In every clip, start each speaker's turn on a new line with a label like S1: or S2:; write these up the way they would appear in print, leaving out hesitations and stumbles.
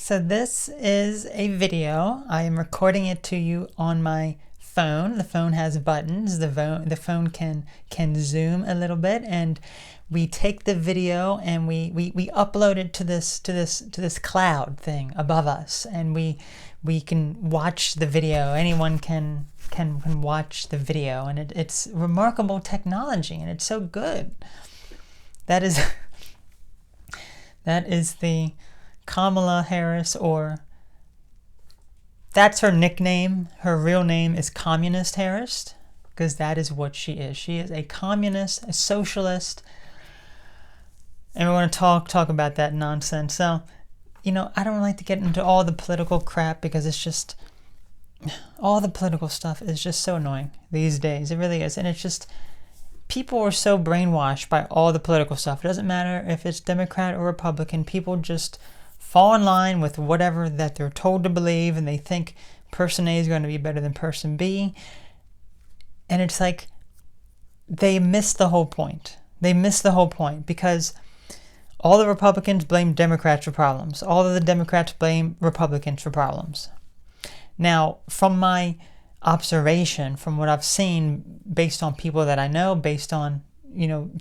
S1: So this is a video. I am recording it to you on my phone. The phone has buttons. The phone can zoom a little bit, and we take the video and we upload it to this cloud thing above us, and we can watch the video. Anyone can watch the video, and it's remarkable technology, and it's so good. That is that is the Kamala Harris, or that's her nickname. Her real name is Communist Harris, because that is what she is. She is a communist, a socialist, and we want to talk about that nonsense. So, I don't like to get into all the political crap, because it's just, all the political stuff is just so annoying these days. It really is. And it's just, people are so brainwashed by all the political stuff. It doesn't matter if it's Democrat or Republican. People just fall in line with whatever that they're told to believe, and they think person A is going to be better than person B. And it's like, they miss the whole point. They miss the whole point, because all the Republicans blame Democrats for problems. All of the Democrats blame Republicans for problems. Now, from my observation, from what I've seen, based on people that I know, based on,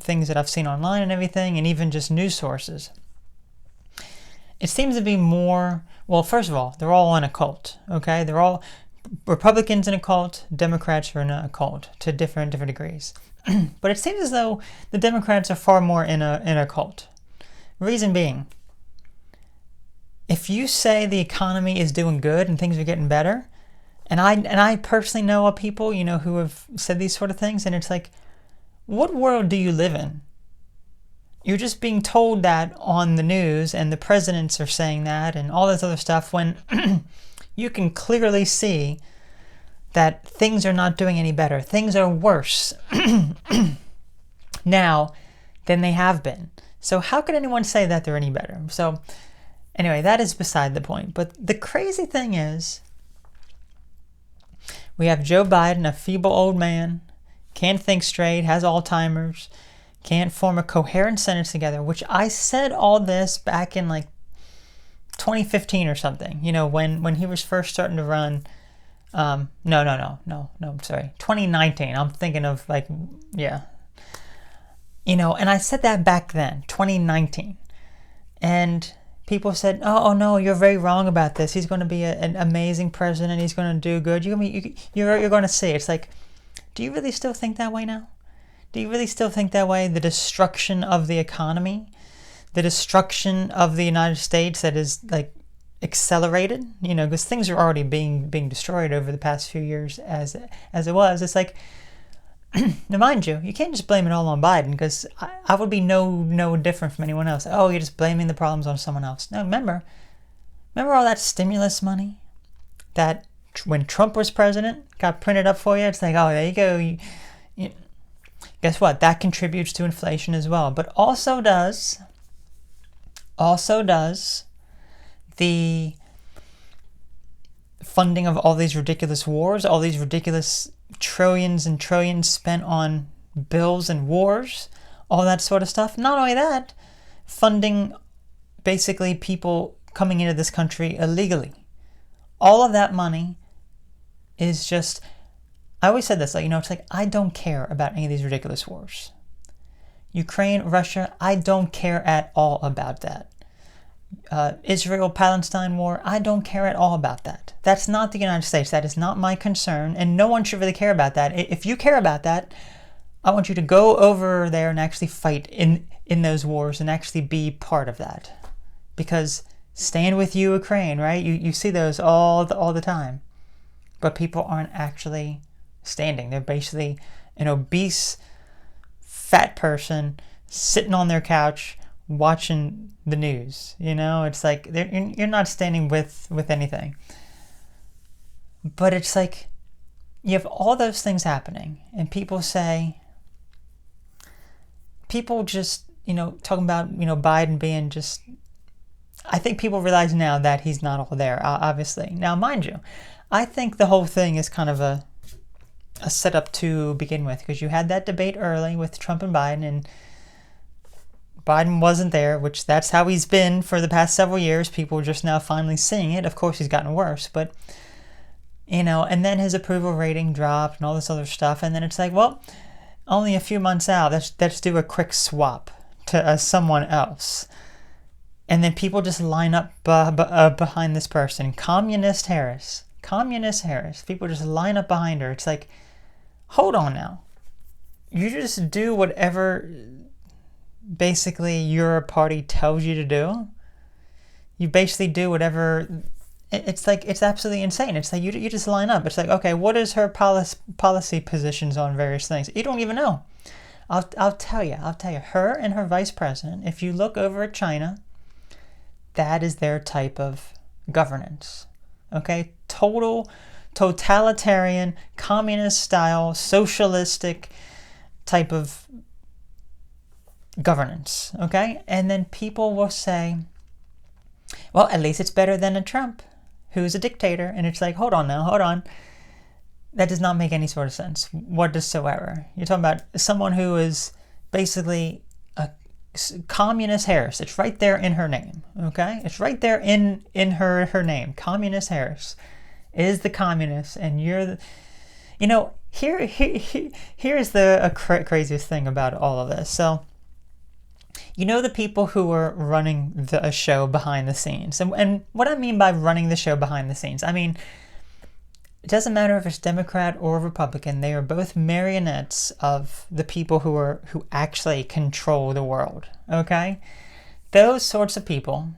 S1: things that I've seen online and everything, and even just news sources, it seems to be more, well, first of all, they're all in a cult, okay? They're all Republicans in a cult, Democrats are in a cult to different degrees. But it seems as though the Democrats are far more in a cult. Reason being, if you say the economy is doing good and things are getting better, and I personally know of people, who have said these sort of things, and it's like, what world do you live in? You're just being told that on the news, and the presidents are saying that and all this other stuff, when you can clearly see that things are not doing any better. Things are worse now than they have been. So how could anyone say that they're any better? So anyway, that is beside the point. But the crazy thing is, we have Joe Biden, a feeble old man, can't think straight, has Alzheimer's, can't form a coherent sentence together, which I said all this back in like 2015 or something, when he was first starting to run. No, I'm sorry, 2019. I'm thinking of and I said that back then, 2019. And people said, oh no, you're very wrong about this. He's going to be an amazing president. He's going to do good. You're going to see. It's like, do you really still think that way now? Do you really still think that way? The destruction of the economy, the destruction of the United States that is accelerated, because things are already being destroyed over the past few years as it was. It's like, now mind you can't just blame it all on Biden, because I would be no different from anyone else. Oh, you're just blaming the problems on someone else. No, remember all that stimulus money that when Trump was president got printed up for you? It's like, oh, there you go. Guess what? That contributes to inflation as well. But also does the funding of all these ridiculous wars, all these ridiculous trillions and trillions spent on bills and wars, all that sort of stuff. Not only that, funding basically people coming into this country illegally. All of that money is just, I always said this, it's like, I don't care about any of these ridiculous wars. Ukraine, Russia, I don't care at all about that. Israel-Palestine war, I don't care at all about that. That's not the United States. That is not my concern, and no one should really care about that. If you care about that, I want you to go over there and actually fight in those wars and actually be part of that. Because stand with you, Ukraine, right? You see those all the time. But people aren't actually standing. They're basically an obese, fat person sitting on their couch watching the news. It's like you're not standing with anything. But it's like, you have all those things happening, and people just talking about Biden being just, I think people realize now that he's not all there, obviously. Now mind you, I think the whole thing is kind of a setup to begin with, because you had that debate early with Trump and Biden, and Biden wasn't there, which that's how he's been for the past several years. People are just now finally seeing it. Of course, he's gotten worse, but, and then his approval rating dropped and all this other stuff. And then it's like, well, only a few months out, let's do a quick swap to someone else. And then people just line up behind this person. Communist Harris. People just line up behind her. It's like, hold on now. You just do whatever basically your party tells you to do. You basically do whatever. It's like, it's absolutely insane. It's like you just line up. It's like, okay, what is her policy positions on various things? You don't even know. I'll tell you. Her and her vice president, if you look over at China, that is their type of governance. Okay? Totalitarian, communist style, socialistic type of governance. Okay? And then people will say, well, at least it's better than a Trump, who's a dictator. And it's like, hold on. That does not make any sort of sense whatsoever. You're talking about someone who is basically a Communist Harris. It's right there in her name, okay? It's right there in her name. Communist Harris is the communist, and you're the... here's the craziest thing about all of this. So, the people who are running the show behind the scenes. And what I mean by running the show behind the scenes, I mean, it doesn't matter if it's Democrat or Republican. They are both marionettes of the people who actually control the world. Okay? Those sorts of people,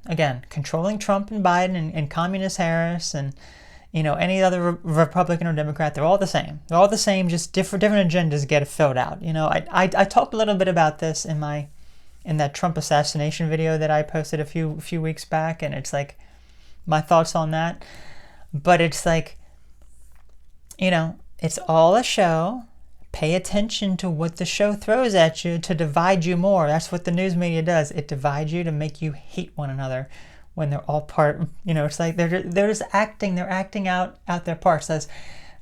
S1: again, controlling Trump and Biden and Communist Harris and any other Republican or Democrat, they're all the same. They're all the same, just different agendas get filled out. I talked a little bit about this in that Trump assassination video that I posted a few weeks back, and it's like my thoughts on that. But it's like, it's all a show. Pay attention to what the show throws at you to divide you more. That's what the news media does. It divides you to make you hate one another when they're all part. It's like they're just acting. They're acting out their parts. Says,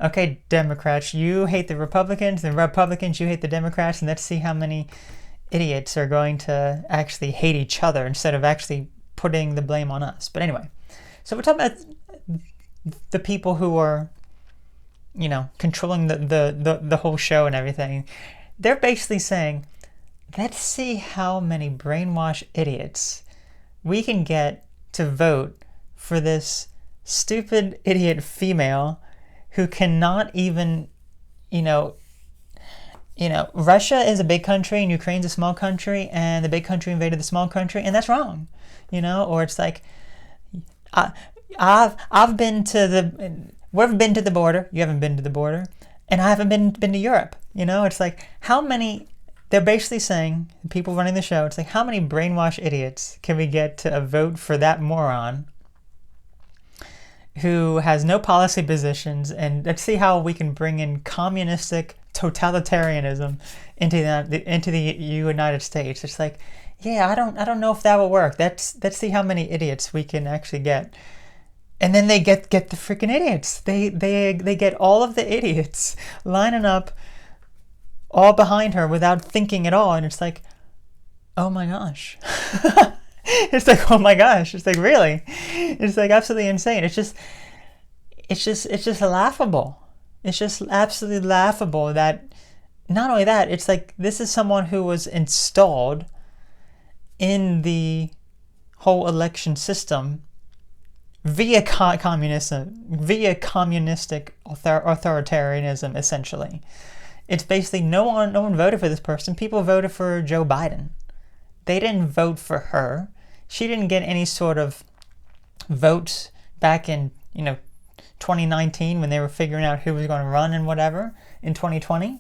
S1: okay, Democrats, you hate the Republicans. The Republicans, you hate the Democrats, and let's see how many idiots are going to actually hate each other instead of actually putting the blame on us. But anyway, so we're talking about the people who are, controlling the whole show and everything. They're basically saying, let's see how many brainwashed idiots we can get to vote for this stupid idiot female who cannot even, Russia is a big country and Ukraine's a small country, and the big country invaded the small country, and that's wrong, or it's like, we've been to the border, you haven't been to the border, and I haven't been to Europe. It's like, how many, they're basically saying, people running the show, it's like, how many brainwashed idiots can we get to vote for that moron who has no policy positions, and let's see how we can bring in communistic totalitarianism into the United States. It's like, yeah, I don't know if that will work. Let's see how many idiots we can actually get. And then they get the freaking idiots. They get all of the idiots lining up all behind her without thinking at all. And it's like, oh my gosh. It's like, oh my gosh. It's like, really? It's like absolutely insane. It's just laughable. It's just absolutely laughable that not only that, it's like, this is someone who was installed in the whole election system via communism, via communistic authoritarianism, essentially. It's basically no one voted for this person. People voted for Joe Biden. They didn't vote for her. She didn't get any sort of votes back in 2019 when they were figuring out who was going to run and whatever in 2020.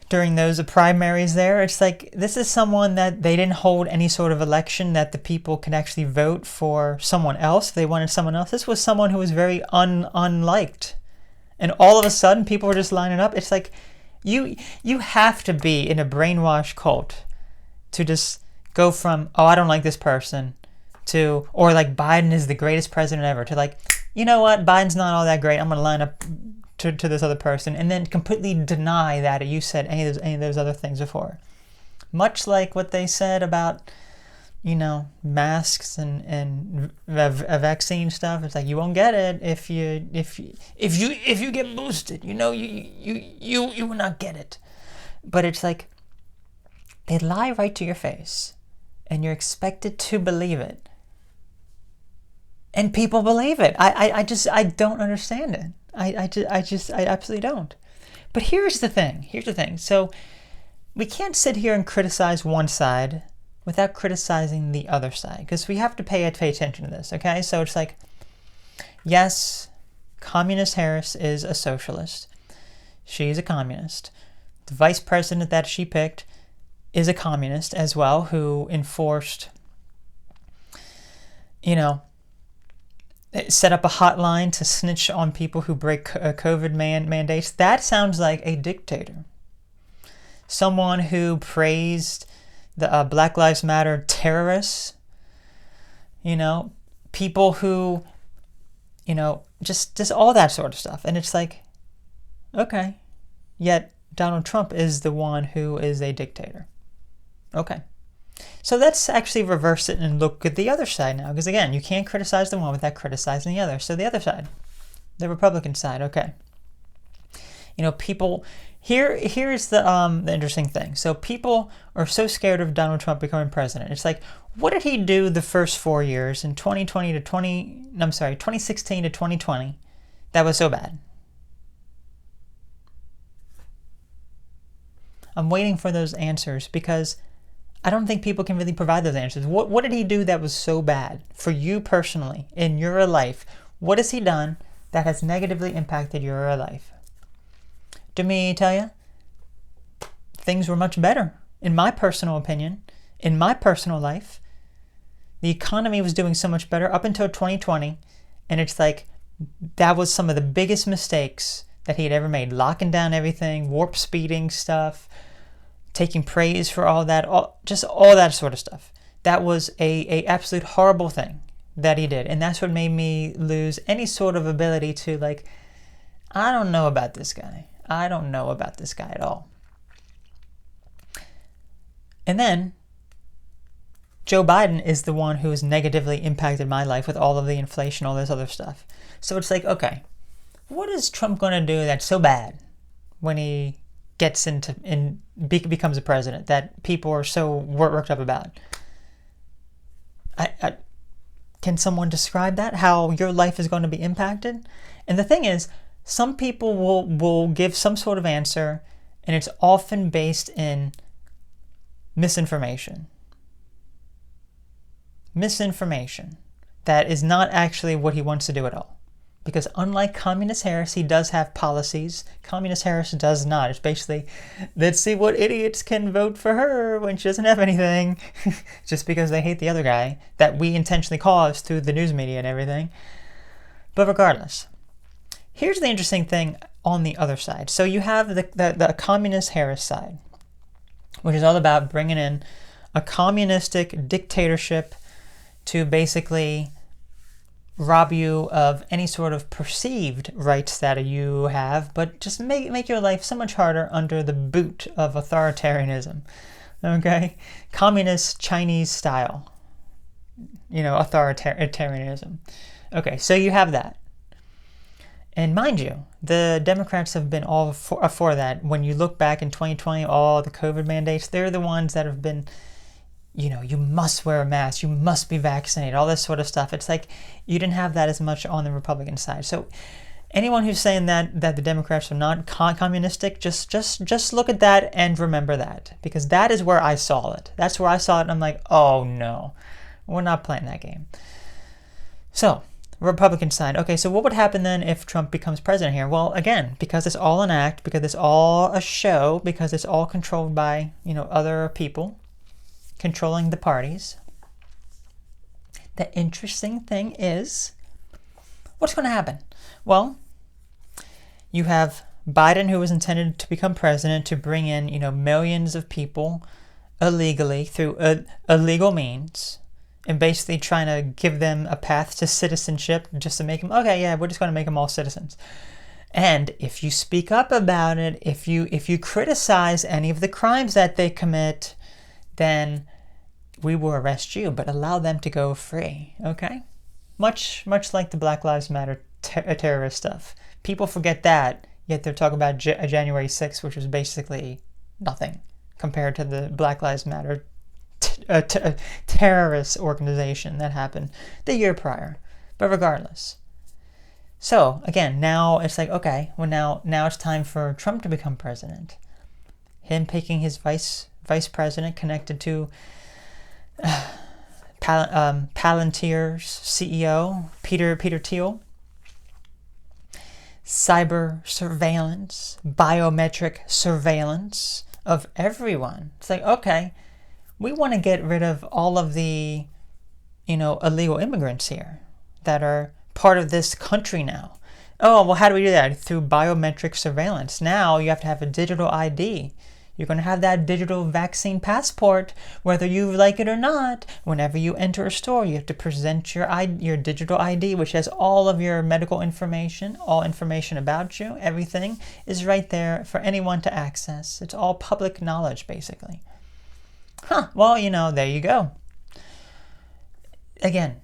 S1: During those primaries there, it's like, this is someone that they didn't hold any sort of election that the people could actually vote for someone else. If they wanted someone else. This was someone who was very unliked. And all of a sudden, people were just lining up. It's like, you have to be in a brainwash cult to just go from, oh, I don't like this person, to, or like, Biden is the greatest president ever, to like, you know what, Biden's not all that great. I'm going to line up to this other person, and then completely deny that you said any of those other things before. Much like what they said about, masks and vaccine stuff. It's like, you won't get it if you get boosted. You will not get it. But it's like, they lie right to your face, and you're expected to believe it. And people believe it. I don't understand it. I absolutely don't. But here's the thing. So we can't sit here and criticize one side without criticizing the other side, because we have to pay attention to this, okay? So it's like, yes, Communist Harris is a socialist. She's a communist. The vice president that she picked is a communist as well, who enforced, set up a hotline to snitch on people who break COVID mandates. That sounds like a dictator. Someone who praised the Black Lives Matter terrorists, people who, just all that sort of stuff. And it's like, okay, yet Donald Trump is the one who is a dictator. Okay. So let's actually reverse it and look at the other side now. Because again, you can't criticize the one without criticizing the other. So the other side, the Republican side, okay. People, here's the interesting thing. So people are so scared of Donald Trump becoming president. It's like, what did he do the first 4 years in 2016 to 2020 that was so bad? I'm waiting for those answers, because I don't think people can really provide those answers. What did he do that was so bad for you personally in your life? What has he done that has negatively impacted your life? To me, tell you, things were much better, in my personal opinion, in my personal life. The economy was doing so much better up until 2020, and it's like, that was some of the biggest mistakes that he had ever made. Locking down everything, warp speeding stuff, taking praise for all that, just all that sort of stuff. That was a absolute horrible thing that he did. And that's what made me lose any sort of ability to, like, I don't know about this guy. I don't know about this guy at all. And then Joe Biden is the one who has negatively impacted my life with all of the inflation, all this other stuff. So it's like, okay, what is Trump going to do that's so bad when he gets becomes a president that people are so worked up about? Can someone describe that? How your life is going to be impacted? And the thing is, some people will give some sort of answer, and it's often based in misinformation. Misinformation that is not actually what he wants to do at all. Because unlike Communist Harris, he does have policies. Communist Harris does not. It's basically, let's see what idiots can vote for her when she doesn't have anything, just because they hate the other guy that we intentionally caused through the news media and everything. But regardless, here's the interesting thing on the other side. So you have the Communist Harris side, which is all about bringing in a communistic dictatorship to basically rob you of any sort of perceived rights that you have, but just make your life so much harder under the boot of authoritarianism. Okay? Communist Chinese style. Authoritarianism. Okay, so you have that. And mind you, the Democrats have been all for that. When you look back in 2020, all the COVID mandates, they're the ones that have been, you must wear a mask, you must be vaccinated, all this sort of stuff. It's like, you didn't have that as much on the Republican side. So anyone who's saying that the Democrats are not communistic, just look at that and remember that. Because that is where I saw it. That's where I saw it, and I'm like, oh no, we're not playing that game. So, Republican side. Okay, so what would happen then if Trump becomes president here? Well, again, because it's all an act, because it's all a show, because it's all controlled by, other people controlling the parties. The interesting thing is, what's going to happen? Well, you have Biden, who was intended to become president to bring in, millions of people illegally through illegal means, and basically trying to give them a path to citizenship just to make them, okay, yeah, we're just going to make them all citizens. And if you speak up about it, if you criticize any of the crimes that they commit, then we will arrest you, but allow them to go free, okay? Much like the Black Lives Matter terrorist stuff. People forget that, yet they're talking about January 6th, which was basically nothing compared to the Black Lives Matter terrorist organization that happened the year prior. But regardless. So, again, now it's like, okay, well now it's time for Trump to become president. Him picking his vice president connected to Palantir's CEO, Peter Thiel. Cyber surveillance, biometric surveillance of everyone. It's like, okay, we want to get rid of all of the, illegal immigrants here that are part of this country now. Oh, well, how do we do that? Through biometric surveillance. Now you have to have a digital ID. You're going to have that digital vaccine passport, whether you like it or not. Whenever you enter a store, you have to present your digital ID, which has all of your medical information, all information about you. Everything is right there for anyone to access. It's all public knowledge, basically. Well, there you go. Again,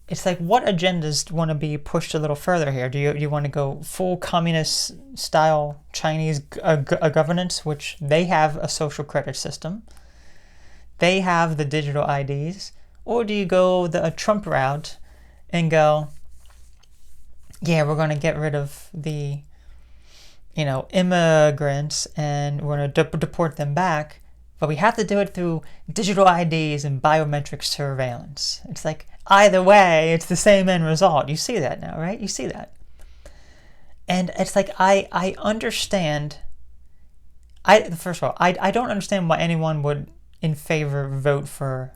S1: it's like, what agendas want to be pushed a little further here? Do you want to go full communist style Chinese governance, which they have a social credit system, they have the digital IDs, or do you go the Trump route and go, yeah, we're going to get rid of the immigrants and we're going to deport them back, but we have to do it through digital IDs and biometric surveillance? It's like, either way, it's the same end result. You see that now, right? You see that. And it's like, I understand. First of all, I don't understand why anyone would in favor vote for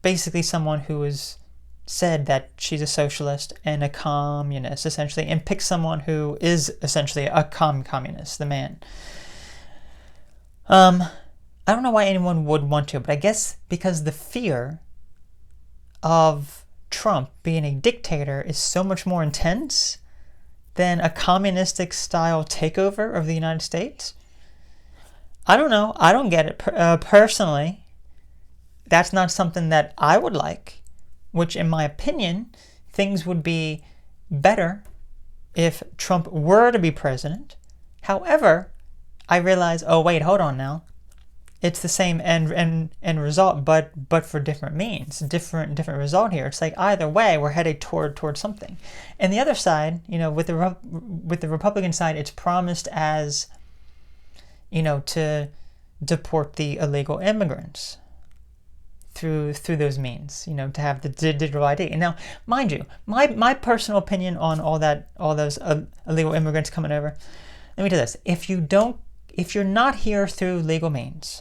S1: basically someone who has said that she's a socialist and a communist, essentially, and pick someone who is essentially a communist, the man. I don't know why anyone would want to, but I guess because the fear of Trump being a dictator is so much more intense than a communistic style takeover of the United States. I don't know. I don't get it personally. That's not something that I would like, which in my opinion, things would be better if Trump were to be president. However, I realize, oh wait, hold on now. It's the same end result, but for different means, different result here. It's like, either way, we're headed toward something. And the other side, with the Republican side, it's promised as, to deport the illegal immigrants through those means, to have the digital ID. And now, mind you, my personal opinion on all those illegal immigrants coming over. Let me do this: if you're not here through legal means,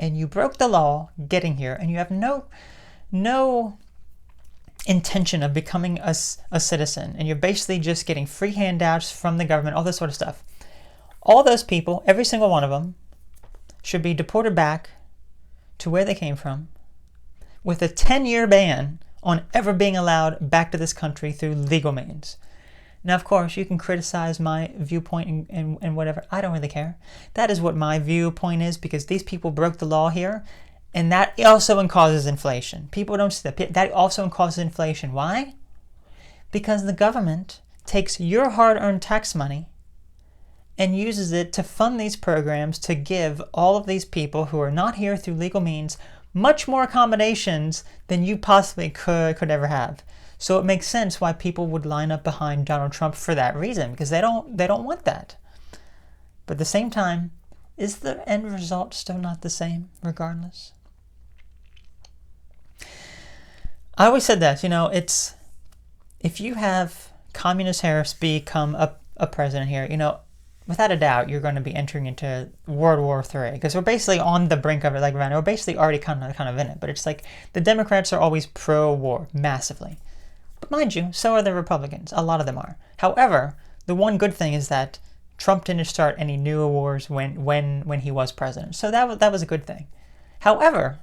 S1: and you broke the law getting here, and you have no intention of becoming a citizen, and you're basically just getting free handouts from the government, all this sort of stuff, all those people, every single one of them, should be deported back to where they came from, with a 10-year ban on ever being allowed back to this country through legal means. Now, of course, you can criticize my viewpoint and whatever. I don't really care. That is what my viewpoint is, because these people broke the law here, and that also causes inflation. People don't see that. That also causes inflation. Why? Because the government takes your hard-earned tax money and uses it to fund these programs to give all of these people who are not here through legal means much more accommodations than you possibly could ever have. So it makes sense why people would line up behind Donald Trump for that reason, because they don't want that. But at the same time, is the end result still not the same regardless? I always said that, it's, if you have Communist Harris become a president here, without a doubt, you're going to be entering into World War III, because we're basically on the brink of it, like right now. We're basically already kind of in it, but it's like the Democrats are always pro-war, massively. But mind you, so are the Republicans. A lot of them are. However, the one good thing is that Trump didn't start any new wars when he was president. So that was a good thing. However,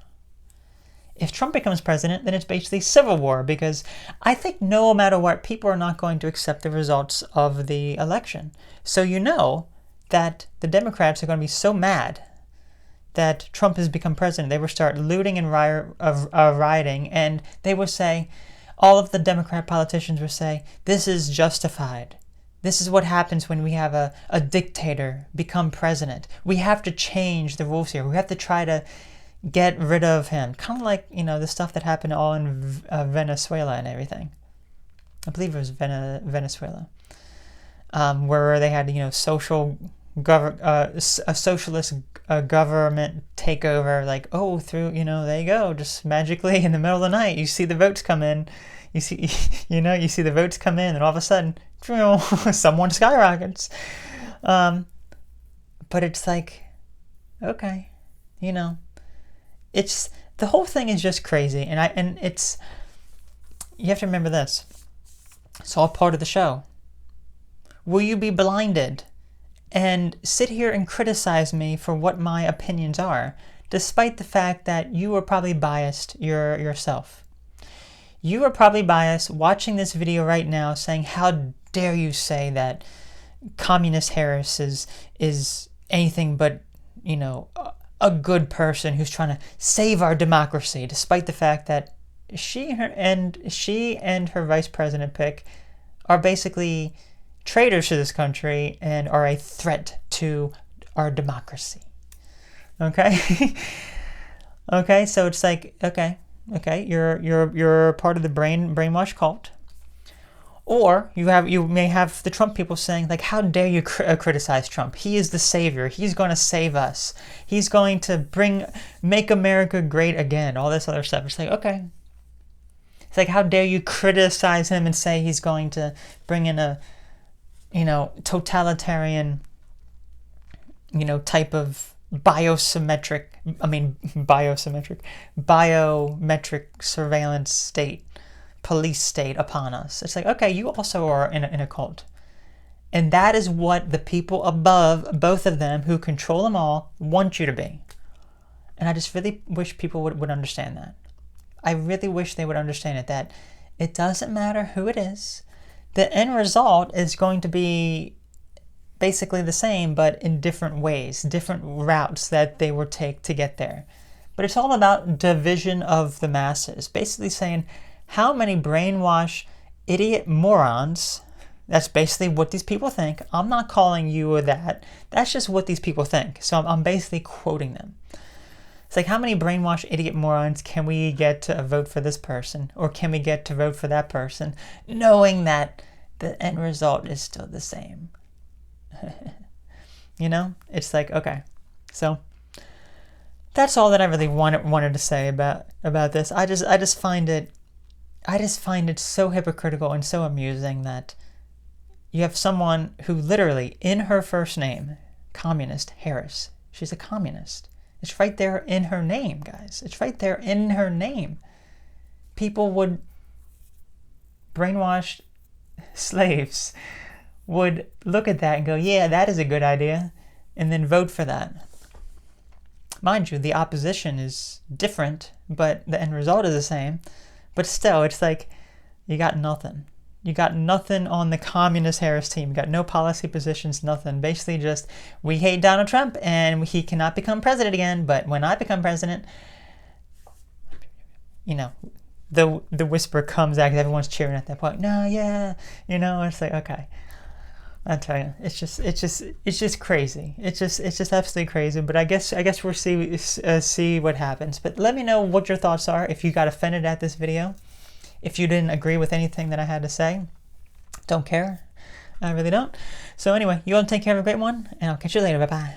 S1: if Trump becomes president, then it's basically civil war, because I think no matter what, people are not going to accept the results of the election. So that the Democrats are going to be so mad that Trump has become president, they would start looting and rioting, and they would say, all of the Democrat politicians would say, this is justified. This is what happens when we have a dictator become president. We have to change the rules here. We have to try to get rid of him. Kind of like, the stuff that happened all in Venezuela and everything. I believe it was Venezuela. Where they had, a socialist government takeover, like, through, there you go, just magically in the middle of the night, you see the votes come in, you see the votes come in, and all of a sudden, someone skyrockets. But it's like, okay, it's, the whole thing is just crazy, and it's, you have to remember this, it's all part of the show. Will you be blinded and sit here and criticize me for what my opinions are, despite the fact that you are probably biased yourself? You are probably biased watching this video right now saying, how dare you say that Communist Harris is anything but, a good person who's trying to save our democracy, despite the fact that she and her vice president pick are basically traitors to this country and are a threat to our democracy. Okay? Okay, so it's like, okay, you're part of the brainwash cult. Or you may have the Trump people saying, like, how dare you criticize Trump? He is the savior. He's going to save us. He's going to make America great again. All this other stuff. It's like, okay. It's like, how dare you criticize him and say he's going to bring in a totalitarian, type of biometric surveillance state, police state upon us. It's like, okay, you also are in a cult. And that is what the people above, both of them, who control them all, want you to be. And I just really wish people would understand that. I really wish they would understand it, that it doesn't matter who it is. The end result is going to be basically the same, but in different ways, different routes that they will take to get there. But it's all about division of the masses. Basically saying, how many brainwash idiot morons, that's basically what these people think. I'm not calling you that. That's just what these people think. So I'm basically quoting them. It's like, how many brainwashed idiot morons can we get to vote for this person? Or can we get to vote for that person? Knowing that the end result is still the same. It's like, okay. So that's all that I really wanted to say about this. I just find it so hypocritical and so amusing that you have someone who literally, in her first name, Communist Harris, she's a communist. It's right there in her name, guys. It's right there in her name. People would, brainwashed slaves would look at that and go, yeah, that is a good idea, and then vote for that. Mind you, the opposition is different, but the end result is the same. But still, it's like, you got nothing. You got nothing on the Communist Harris team. You got no policy positions, nothing. Basically just, we hate Donald Trump and he cannot become president again, but when I become president, the whisper comes out because everyone's cheering at that point. No, yeah, it's like, okay. I tell you, it's just crazy. It's just absolutely crazy. But I guess we'll see what happens. But let me know what your thoughts are. If you got offended at this video, if you didn't agree with anything that I had to say, don't care. I really don't. So anyway, you all take care of a great one, and I'll catch you later. Bye bye.